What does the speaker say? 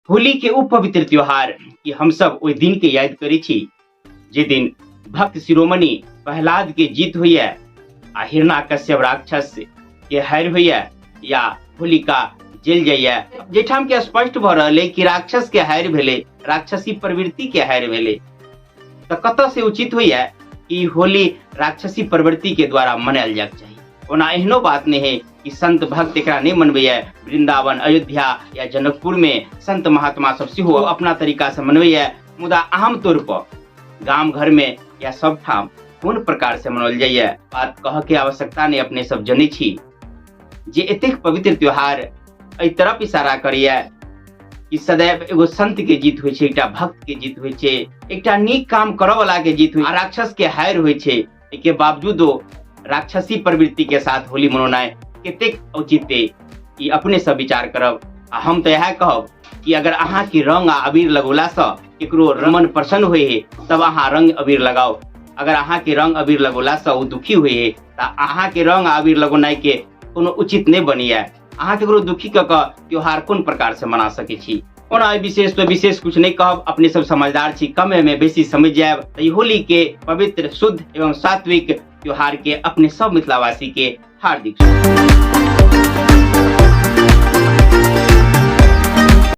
होली के उ पवित्र त्योहार कि हम सब ओहि दिन के याद करी छी जे दिन भक्त शिरोमणि प्रहलाद के जीत हुई आ हिरण्याकश्यप राक्षस के हार हुई या होलिका जल जाइए जेठाम के स्पष्ट भ रहा कि राक्षस के हार भेले, राक्षसी प्रवृत्ति के हार भेले। तो कत से उचित हुई कि होली राक्षसी प्रवृत्ति के द्वारा मनायल जाक चाहिए। ओना एहनो बात नहीं है कि संत भक्त एकरा नहीं मनबैया। वृंदावन, अयोध्या या जनकपुर में संत महात्मा सब सेहो अपना तरीका से मनबैया, मुदा आम तौर पर गांव घर में या सब ठाम कोन प्रकार से मनायल जाइए बात कह के आवश्यकता नहीं। अपने सब जनी छी जे एतेक पवित्र त्योहार एहि तरफ इशारा करिए कि सदैव एगो संत के जीत होइ छै, एकटा भक्त के जीत होइ छै, एकटा नीक काम करऽ वाला के जीत होइ, राक्षस के हार होइ छै। एके बावजूदो राक्षसी प्रवृत्ति के साथ होली मनौनाइ कतेक उचित है ई अपने सब विचार करब। आ हम तो यह कहब कि अगर अहाँ के रंग आ अबीर लगौला से केकरो मन प्रसन्न हुए है तब अहाँ रंग अबीर लगाओ। अगर अहाँ के रंग अबीर लगौला से वो दुखी हुए है तो अहाँ के रंग आ अबीर लगौनाइ के कोनो उचित नहीं बनिए। अहाँ केकरो दुखी क त्योहार कोन प्रकार से मना सके छी। ओना विशेष तो विशेष कुछ नहीं कहब, अपने सब समझदार छी, कम में बेसी समझ जाए। होली के पवित्र, शुद्ध एवं सात्विक त्योहार के अपने सब मिथिलावासी के हार्दिक शुभकामनाएं।